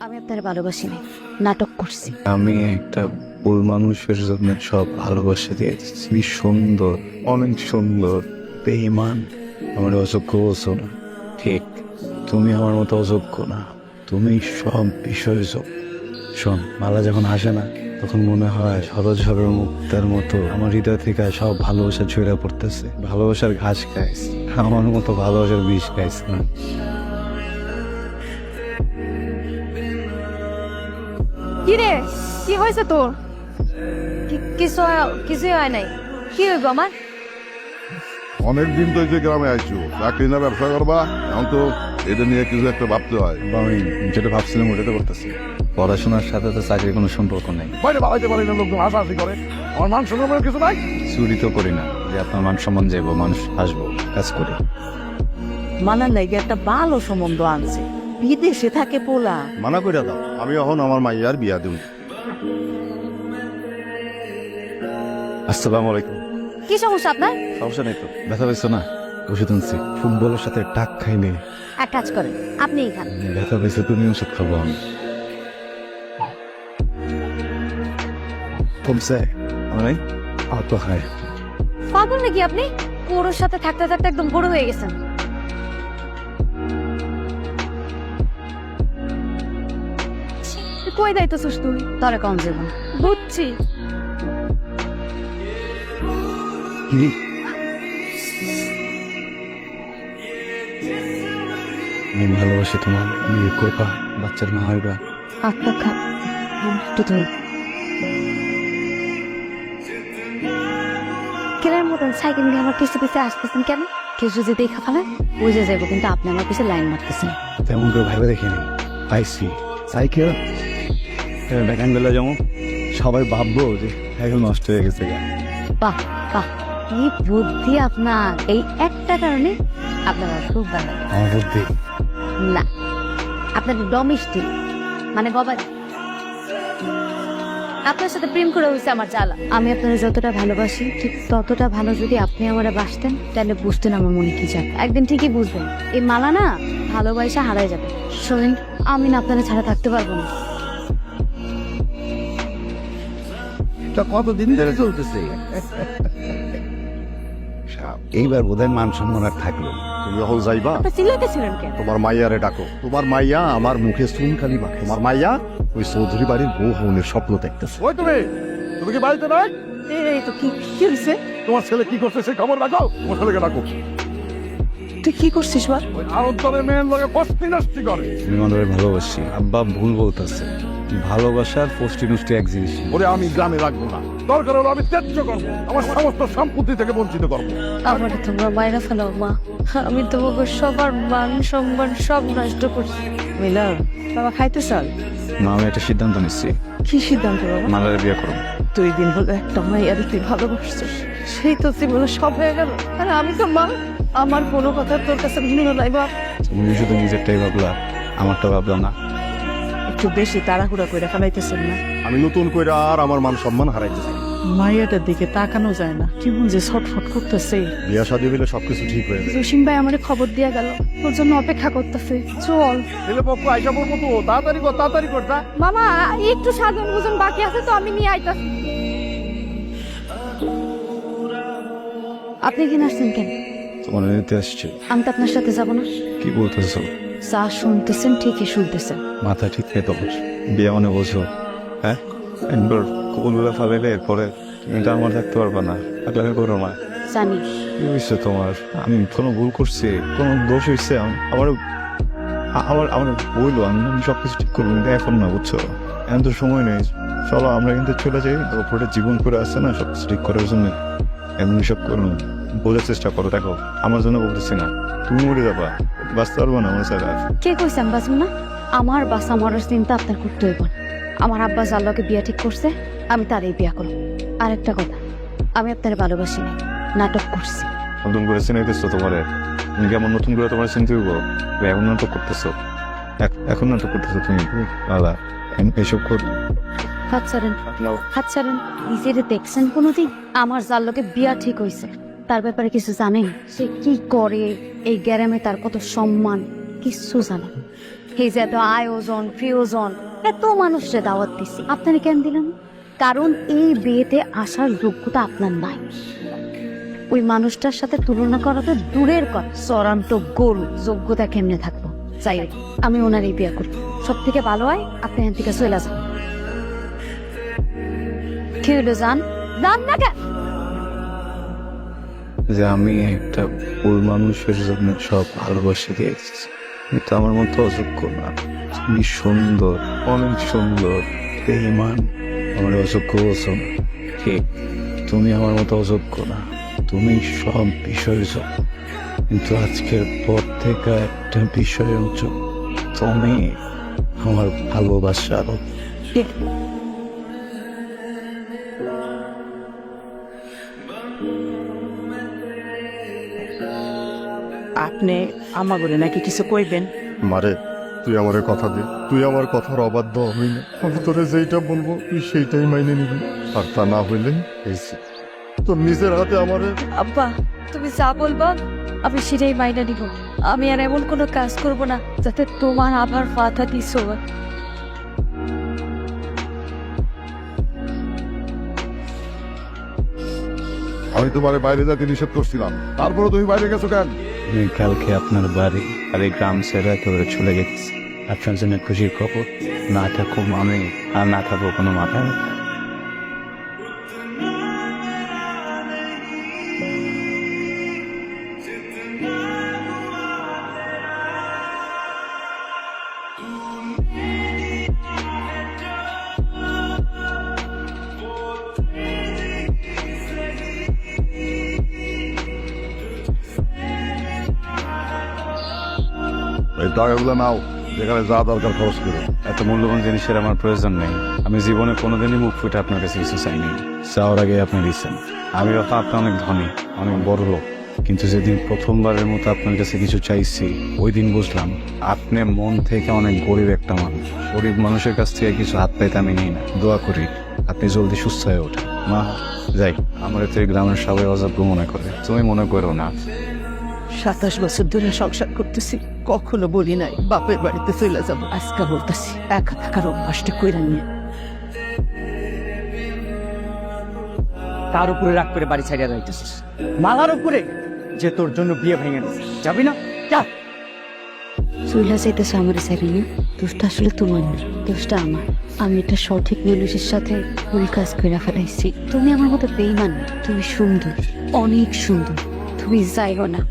আমি আপনার ভালোবাসি না, নাটক করছি। আমি একটা ভুল মানুষের জন্য সব ভালোবাসা দিয়েছি। কি সুন্দর, অনেক সুন্দর, বেঈমান। আমার অযোগ্য বলছো না, ঠিক। তুমি আমার মতো অযোগ্য না, তুমি সব বিষয় যোগ্য। শোন, মালা যখন আসে না তখন মনে হয় সরল ঝড়ের মুক্তার মতো আমার হৃদয় থেকে সব ভালোবাসা ছড়া পড়তেছে। ভালোবাসার ঘাস খাইস, আমার মতো ভালোবাসার বিষ খাইস না। কি রে, কি হয়েছে তোর? কিছুই হয় নাই। কি হইব আমার? অনেকদিন তো এই যে গ্রামে আইছো, চাকরি না ব্যবসা করবা, এখন তো এটা নিয়ে কিছু একটা ভাবতে হয়। আমি যেটা ভাবছিলাম ওটা তো করতেছি। পড়াশোনার সাথে তো চাকরির কোনো সম্পর্ক নেই। বাইরে বাড়াইতে পারি না, লোকজন হাসাহাসি করে। আমার মান সম্মানের কিছু নাই। চুরি তো করি না যে আপনার মান সম্মান যাইব, মানুষ আসবো, কাজ করি। মানার লাগে একটা ভালো সম্বন্ধ আনছে, বিদেশে থাকে পোলা। মানা করে দাও, আমি এখন আমার মাইয়ার বিয়া দেব। আসসালামু আলাইকুম। কি সমস্যা আপনার? সমস্যা নেই তো, ব্যথা পেয়েছো না? ওষুধ আনছি। ফুটবলের সাথে টাক খাইলে এক কাজ করেন, আপনি খান। ব্যথা পেয়েছে, তুমি ওষুধ খাবো আমি। কমছে? আমি অত খাই। পাগল নাকি আপনি? ওর সাথে থাকতে থাকতে একদম বড় হয়ে গেছেন। কই যাইতেছিস তুই? তোরে কম যাবো, বুঝছি। কি? আমি ভালোবাসি তোমার, বিয়ে করবা, বাচ্চার মা হইবা। আত্মা খা, একটু ধর। কেনার মতন সাইকেল নিয়ে আমার পিছে পিছে আসতেছেন কেন? কেউ যদি দেখা ফেলে বুঝে যাবো, কিন্তু আপনি আমার পিছে লাইন মারতেছেন। তেমন করে ভাইবে দেখিনি, পাইছি সাইকেল। ব্যাকান গেলে যেমন সবাই ভাববো যে সাইকেল নষ্ট হয়ে গেছে। বাহ বাহ, কি বুদ্ধি আপনার! এই একটা কারণে আপনার খুব ভালো। আমার বুদ্ধি? না, আপনার ডমিস্টিক মানে গবাদি। আপনার সাথে প্রেম করে হয়েছে আমার জ্বালা। আমি আপনার যতটা ভালোবাসি ঠিক ততটা ভালো যদি আপনি আমার বাসতেন, তাহলে বুঝতেন আমার মনে কি চায়। একদিন ঠিকই বুঝবেন, এই মালা না ভালোবাসা হারাই যাবে। শোনেন, আমি না আপনারা ছাড়া থাকতে পারবো না। কতদিন ধরে চলতেছে? এইবার বোধহয় মান সম্মান আর থাকলো না। তুমি এখন যাইবা, আপনি চিল্লাইতেছিলেন কেন? তোমার মাইয়ারে ডাকো। তোমার মাইয়া আমার মুখে চুন খালি মাখে। তোমার মাইয়া ওই চৌধুরী বাড়ির বউ হওয়ার স্বপ্ন দেখতেছে। ওই তুমি, তুমি কি বাড়িতে নাই? এই তো কি কি হয়েছে? তোমার ছেলে কি করছে সেই খবর রাখো। তোমার ছেলেকে ডাকো। তুই কি করছিস বল? ওই আরন্তরের মেয়ের লগে কষ্টি নষ্টি করে। আমি আমাদের ভালোবাসি, আব্বা ভুল বলতেছে। ভালোবাসার পোস্টি নুষ্টি এক জিনিস। ওরে আমি গ্রামে রাখবো না, দরকার হলো আমি ত্যায্য করবো, আমার সমস্ত সম্পত্তি থেকে বঞ্চিত করবো। আমার তোমরা মায়েরা ফেলাও মা, আমি তোমাকে সবার মান সম্মান সব নষ্ট করছি। মিলা, বাবা খাইতে চাল? না, আমি একটা সিদ্ধান্ত নিচ্ছি, কি সিদ্ধান্ত বাবা? মালারে বিয়ে করবো। 2 দিন হলো একটা মাইয়ার তুই ভালোবাসছিস, সেই তো জীবনে সব হয়ে গেল। আর আমি তো মা, আমার কোনো কথা তোর কাছে ভিন্ন নাই বাপ। তুমি শুধু নিজেরটাই ভাবলা, আমারটা ভাবলাম না। একটু বেশি তাড়াহুড়া করে ফেলাইতেছেন না? আমি নতুন করে আর আমার মান সম্মান হারাইতেছি। মাইয়াটার দিকে তাকানো যায় না, কেমন যে ছটফট করতেছে। বিয়া শাদী হইলে সবকিছু ঠিক হয়ে যায়। জসিম ভাই আমারে খবর দিয়া গেল, তোর জন্য অপেক্ষা করতেছে। চল ছেলে পক্ষ আইসা পড়বো তো, তাড়াতাড়ি কর, তাড়াতাড়ি কর। যা। মামা, একটু সাজন গুজন বাকি আছে তো, আমি নিয়ে আইতাছি। আপনি এখানে আসছেন কেন? তোমার নিতে আসছে। আমি তো আপনার সাথে যাব না। কি বলতেছো? যা শুনতেছেন ঠিকই শুনতেছেন। মাথা ঠিক নেই তোমার? বিয়ে মানে বোঝো? হ্যাঁ, একবার কবুলগুলো ফালাইলে এরপরে তুমি তো আমার থাকতে পারবা না। থাকলে করো না। জানি কি হয়েছে তোমার? আমি কোনো ভুল করছি? কোনো দোষ হয়েছে? আমার আমার আমার বললো, আমি সবকিছু ঠিক করবো, কিন্তু এখন না, বুঝছো? এখন তো সময় নেই। চলো আমরা কিন্তু চলে যাই, ওপরে জীবন করে আসছে না, সবকিছু ঠিক করার জন্য। এমনি সব করো না, বোঝার চেষ্টা করো। দেখো, আমার জন্য বলতেছি না, তুমি মরে যাবা, বাঁচতে পারবো না আমার স্যার। কে কইছে আমি বাঁচবো না? আমার বাসা মরার চিন্তা আপনার করতে হইব না। আমার আব্বা যার লগে বিয়া ঠিক করছে, আমি তারই বিয়া করব। আর একটা কথা, আমি আপনার ভালোবাসি না, নাটক করছি। নতুন করে চিনাইতেছো তোমারে? তুমি কেমন নতুন করে তোমার চিনতে হইব? এখন নাটক করতেছো, এখন নাটক করতেছো তুমি। আলা এসব কর। হাত ছাড়েন, হাত ছাড়েন। নিজের দেখছেন কোনোদিন? আমার যার লগে বিয়া ঠিক হইছে তার ব্যাপারে কিছু জানেন? সে কি করে, এই গ্রামে তার কত সম্মান, কিচ্ছু জানেন না। এই যে এত আয়োজন প্রিয়জন এত মানুষকে দাওয়াত দিছি আপনারা কেন দিলেন? কারণ এই বিয়েতে আসার যোগ্যতা আপনার নাই। ওই মানুষটার সাথে তুলনা করা তো দূরের কথা, চূড়ান্ত গোল। যোগ্যতা কেমনে থাকবো? চাই আমি ওনারই বিয়ে করবো। সব থেকে ভালো হয় আপনি এখান থেকে চলে যান। কি হলো, যান যান না কেন? যে আমি একটা ভুল মানুষের জন্য সব ভালোবাসা দিয়ে দিচ্ছি। কিন্তু আমার মতো অযোগ্য না। তুমি সুন্দর, অনেক সুন্দর, বেঈমান। আমার অযোগ্য বলছো না। ঠিক, তুমি আমার মতো অযোগ্য না। তুমি সব বিষয়ের যোগ্য। কিন্তু আজকের পর থেকে একটা বিষয়ের যোগ্য। তুমি আমার ভালোবাসার। আপনি আমাগরে নাকি কিছু কইবেন? মারে, তুই আমারে কথা দে, তুই আমার কথার অবাধ্য হই না। আমি তোরে যেইটা বলবো তুই সেইটাই মাইনে নিবি, আর তা না হইলে এই যে, তোর নিজের হাতে আমারে। আব্বা, তুমি যা বলবা আমি সেটাই মাইনা নিব। আমি আর এমন কোনো কাজ করব না যাতে তোমার আবার ফাতা দিস। আমি তোমারে বাইরে যেতে নিষেধ করছিলাম, তারপরে তুমি বাইরে গেছো কেন? আমি কালকে আপনার বাড়ি আর এই গ্রাম ছেড়ে একেবারে চলে গেছি। আপনার জন্য খুশির খবর। না থাকুক আমি, আর না থাকবো কোনো মাথা ব্যথা। এই টাকাগুলো নাও, যেখানে যা দরকার খরচ করো। এত মূল্যবান জিনিসের আমার প্রয়োজন নেই। আমি জীবনে কোনোদিনই মুখ ফুটে আপনার কাছে কিছু চাইনি। চাওয়ার আগে আপনি দিচ্ছেন। আমি হয়তো আপনি অনেক ধনী, অনেক বড় লোক, কিন্তু যেদিন প্রথমবারের মতো আপনার কাছে কিছু চাইছি ওই দিন বুঝলাম আপনি মন থেকে অনেক গরিব একটা মানুষ। গরিব মানুষের কাছ থেকে কিছু হাত পাইতে আমি নিই না। দোয়া করি আপনি জলদি সুস্থ হয়ে ওঠেন। মা, যাই। আমার তো এই গ্রামের সবাই অযোগ্য মনে করে, তুমি মনে করো না। 27 বছর ধরে সংসার করতেছি, কখনো বলি নাই বাপের বাড়িতে চলে যাবো। আজকে বলতেছি একা থাকার অভ্যাসটা কইরা নিয়ে। তার উপরে রাগ করে বাড়ি ছাড়িয়ে যাইতেছিস, মালার উপরে যে তোর জন্য বিয়ে ভেঙে দিস। যাবি না? যা। চুলা চাইতেছে আমার সাইডে, দোষটা আসলে তোমার না, দোষটা আমার। আমি এটা সঠিক মানুষের সাথে ভুল কাজ করে ফেলাইছি। তুমি আমার মতো বেইমান না। তুমি সুন্দর, অনেক সুন্দর। তুমি যাইও না।